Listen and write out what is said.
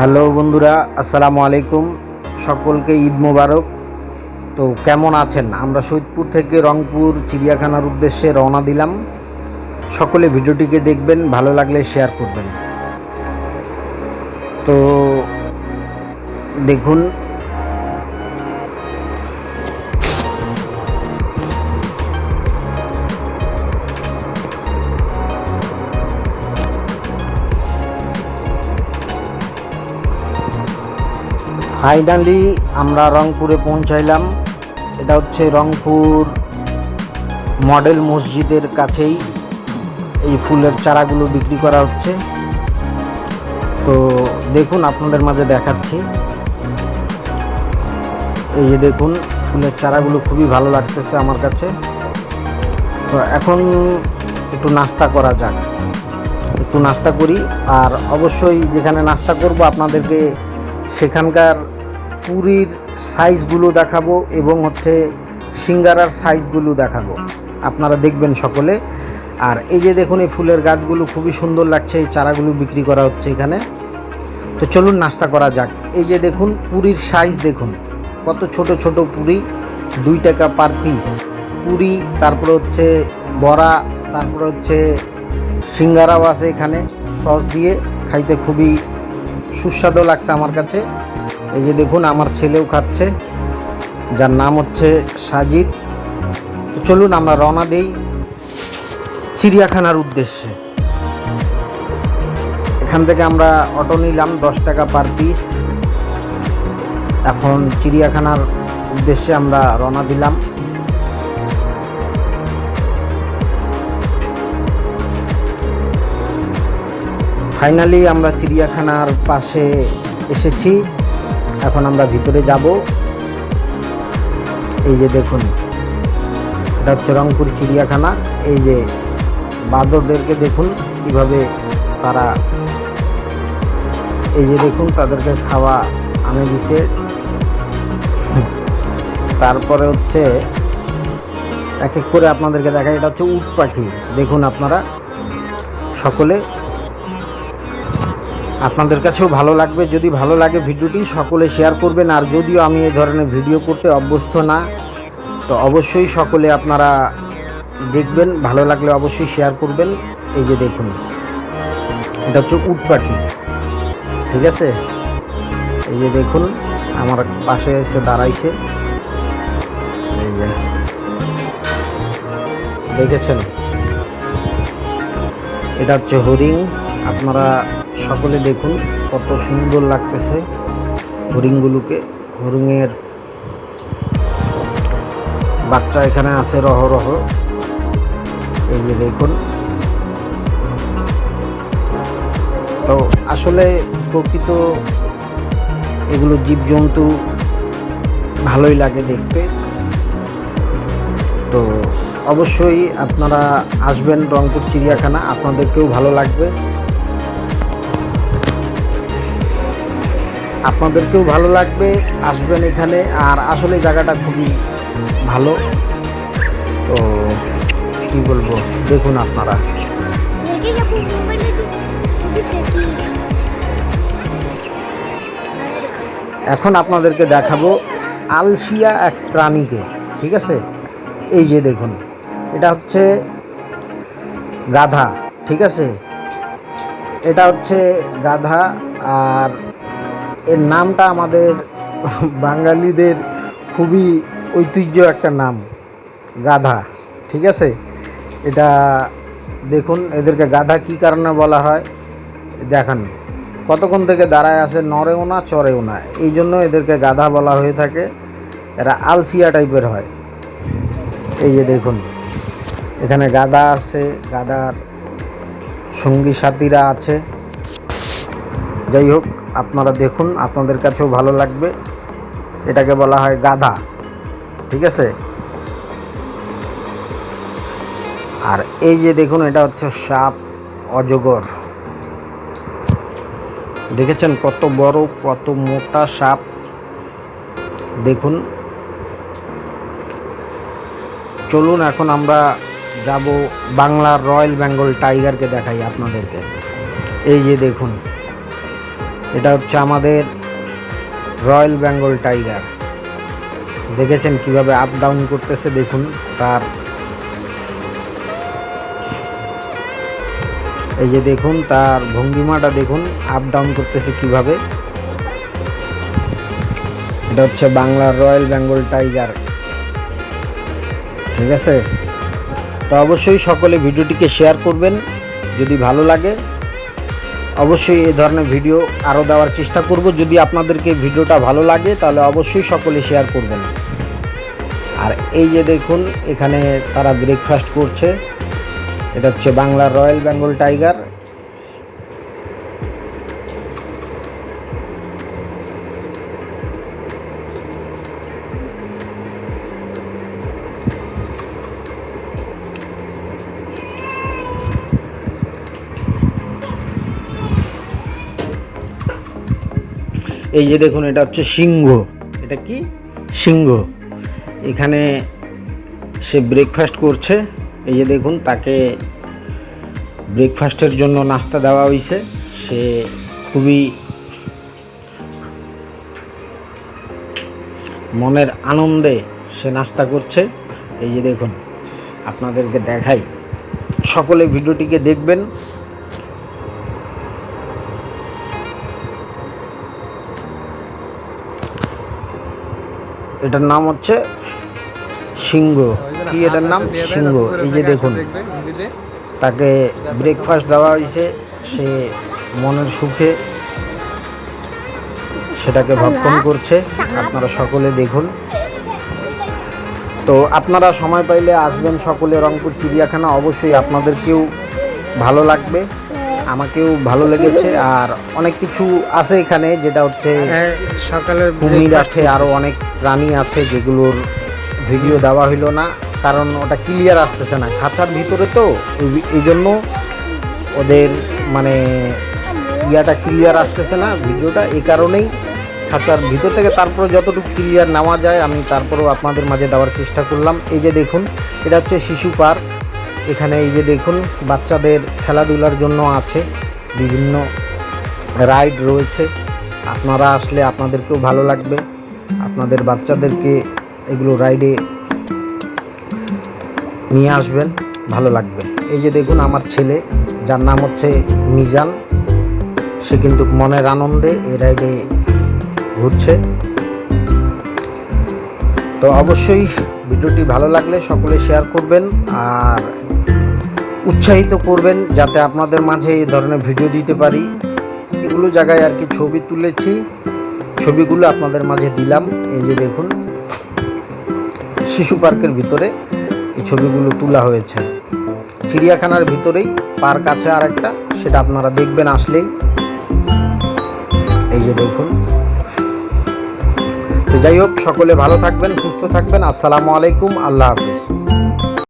Hello বন্ধুরা, আসসালামু আলাইকুম। সকলকে ঈদ মোবারক। তো কেমন আছেন? আমরা সৈয়দপুর থেকে রংপুর চিড়িয়াখানার উদ্দেশ্যে রওনা দিলাম। সকলে ভিডিওটিকে দেখবেন, ভালো লাগলে শেয়ার করবেন। তো দেখুন, ফাইনালি আমরা রংপুরে পৌঁছাইলাম। এটা হচ্ছে রংপুর মডেল মসজিদের কাছেই এই ফুলের চারাগুলো বিক্রি করা হচ্ছে। তো দেখুন, আপনাদের মাঝে দেখাচ্ছি। এই যে দেখুন, ফুলের চারাগুলো খুবই ভালো লাগতেছে আমার কাছে। তো এখন একটু নাস্তা করা যাক, একটু নাস্তা করি। আর অবশ্যই যেখানে নাস্তা করব আপনাদেরকে সেখানকার পুরীর সাইজগুলো দেখাবো এবং হচ্ছে সিঙ্গারার সাইজগুলো দেখাবো, আপনারা দেখবেন সকলে। আর এই যে দেখুন, এই ফুলের গাছগুলো খুবই সুন্দর লাগছে, এই চারাগুলো বিক্রি করা হচ্ছে এখানে। তো চলুন নাস্তা করা যাক। এই যে দেখুন, পুরীর সাইজ দেখুন, কত ছোট ছোট পুরি, 2 টাকা পার পিস পুরি। তারপরে হচ্ছে বড়া, তারপরে হচ্ছে সিঙ্গারাও আছে এখানে, সস দিয়ে খাইতে খুবই সুস্বাদু লাগছে আমার কাছে। এই যে দেখুন, আমার ছেলেও খাচ্ছে, যার নাম হচ্ছে সাজিদ। তো চলুন আমরা রওনা দেই চিড়িয়াখানার উদ্দেশ্যে। এখান থেকে আমরা অটো নিলাম 10 টাকা পার পিস। এখন চিড়িয়াখানার উদ্দেশ্যে আমরা রওনা দিলাম। ফাইনালি আমরা চিড়িয়াখানার পাশে এসেছি। এখন আমরা ভিতরে যাব। এই যে দেখুন, এটা হচ্ছে রংপুর চিড়িয়াখানা। এই যে বাঁদরদেরকে দেখুন কিভাবে তারা, এই যে দেখুন তাদেরকে খাওয়া আনে দিছে। তারপরে হচ্ছে এক এক করে আপনাদেরকে দেখায়। এটা হচ্ছে উট পাখি, দেখুন আপনারা সকলে। আপনাদের কাছেও ভালো লাগবে। যদি ভালো লাগে ভিডিওটি সকলে শেয়ার করবেন। আর যদিও আমি এই ধরনের ভিডিও করতে অভ্যস্ত না, তো অবশ্যই সকলে আপনারা দেখবেন, ভালো লাগলে অবশ্যই শেয়ার করবেন। এই যে দেখুন, এটা হচ্ছে উট পাখি, ঠিক আছে। এই যে দেখুন, আমার পাশে এসে দাঁড়াইছে। এই যে দেখেছেন, এটা হচ্ছে হরিণ। আপনারা সকলে দেখুন কত সুন্দর লাগতেছে হরিণগুলোকে। হরিণের বাচ্চা এখানে আছে রহ। এই যে দেখুন। তো আসলে প্রকৃত এগুলো জীবজন্তু ভালোই লাগে দেখতে। তো অবশ্যই আপনারা আসবেন রংপুর চিড়িয়াখানা, আপনাদেরকেও ভালো লাগবে, আপনাদেরকেও ভালো লাগবে। আসবেন এখানে। আর আসলে জায়গাটা খুবই ভালো। তো কি বলবো, দেখুন আপনারা। এখন আপনাদেরকে দেখাবো আলসিয়া এক প্রাণীকে, ঠিক আছে। এই যে দেখুন, এটা হচ্ছে গাধা, ঠিক আছে। এটা হচ্ছে গাধা। আর এর নামটা আমাদের বাঙালিদের খুবই ঐতিহ্য একটা নাম, গাধা, ঠিক আছে। এটা দেখুন, এদেরকে গাধা কী কারণে বলা হয় দেখান। কতক্ষণ থেকে দাঁড়ায় আছে, নড়েও না চড়েও না, এই জন্য এদেরকে গাধা বলা হয়ে থাকে। এরা আলসিয়া টাইপের হয়। এই যে দেখুন, এখানে গাধা আছে, গাধার সঙ্গী সাথীরা আছে। যাই হোক, আপনারা দেখুন, আপনাদের কাছেও ভালো লাগবে। এটাকে বলা হয় গাধা, ঠিক আছে। আর এই যে দেখুন, এটা হচ্ছে সাপ, অজগর। দেখেছেন কত বড়, কত মোটা সাপ, দেখুন। চলুন এখন আমরা যাব বাংলার রয়্যাল বেঙ্গল টাইগারকে দেখাই আপনাদেরকে। এই যে দেখুন, এটা হচ্ছে আমাদের রয়্যাল বেঙ্গল টাইগার। দেখেছেন কিভাবে আপ ডাউন করতেছে, দেখুন তার এই যে দেখুন তার ভঙ্গিমাটা দেখুন, আপ ডাউন করতেছে কিভাবে। এটা হচ্ছে বাংলার রয়্যাল বেঙ্গল টাইগার, ঠিক আছে। তো অবশ্যই সকলে ভিডিওটিকে শেয়ার করবেন, যদি ভালো লাগে অবশ্যই এই ধরনের ভিডিও আরও দেওয়ার চেষ্টা করব। যদি আপনাদেরকে ভিডিওটা ভালো লাগে তাহলে অবশ্যই সকলে শেয়ার করবেন। আর এই যে দেখুন এখানে তারা ব্রেকফাস্ট করছে, এটা হচ্ছে বাংলার রয়্যাল বেঙ্গল টাইগার। এই যে দেখুন এটা হচ্ছে সিংহ, এটা কি সিংহ। এখানে সে ব্রেকফাস্ট করছে। এই যে দেখুন তাকে ব্রেকফাস্টের জন্য নাস্তা দেওয়া হয়েছে, সে খুবই মনের আনন্দে সে নাস্তা করছে। এই যে দেখুন আপনাদেরকে দেখাই, সকলে ভিডিওটিকে দেখবেন। এটার নাম হচ্ছে সিংহ, কি এটার নাম সিংহ। এই যে দেখুন তাকে ব্রেকফাস্ট দেওয়া হয়েছে, সে মনের সুখে সেটাকে ভক্ষণ করছে। আপনারা সকলে দেখুন। তো আপনারা সময় পাইলে আসবেন সকলে রংপুর চিড়িয়াখানা, অবশ্যই আপনাদেরকেও ভালো লাগবে, আমাকেও ভালো লেগেছে। আর অনেক কিছু আছে এখানে, যেটা হচ্ছে সকালের কুমির আছে, আরও অনেক প্রাণী আছে যেগুলোর ভিডিও দেওয়া হইলো না, কারণ ওটা ক্লিয়ার আসতেছে না খাঁচার ভিতরে, তো এই জন্য ওদের মানে ইয়াটা ক্লিয়ার আসতেছে না ভিডিওটা, এই কারণেই খাঁচার ভিতর থেকে তারপরে যতটুকু ক্লিয়ার নেওয়া যায় আমি তারপরেও আপনাদের মাঝে দেওয়ার চেষ্টা করলাম। এই যে দেখুন এটা হচ্ছে শিশু পার্ক। এখানে এই যে দেখুন বাচ্চাদের খেলাধুলার জন্য আছে, বিভিন্ন রাইড রয়েছে। আপনারা আসলে আপনাদেরকেও ভালো লাগবে, আপনাদের বাচ্চাদেরকে এগুলো রাইডে নিয়ে আসবেন, ভালো লাগবে। এই যে দেখুন আমার ছেলে, যার নাম হচ্ছে মিজান, সে কিন্তু মনের আনন্দে এই রাইডে ঘুরছে। তো অবশ্যই ভিডিওটি ভালো লাগলে সকলে শেয়ার করবেন আর উৎসাহিত করবেন, যাতে আপনাদের মাঝে এই ধরনের ভিডিও দিতে পারি। এগুলো জায়গায় আর কি ছবি তুলেছি, ছবিগুলো আপনাদের মাঝে দিলাম। এই যে দেখুন শিশু পার্কের ভিতরে এই ছবিগুলো তোলা হয়েছে। চিড়িয়াখানার ভিতরেই পার্ক আছে আর একটা, সেটা আপনারা দেখবেন আসলেই। এই যে দেখুন। তো যাই হোক, সকলে ভালো থাকবেন, সুস্থ থাকবেন। আসসালামু আলাইকুম, আল্লাহ হাফেজ।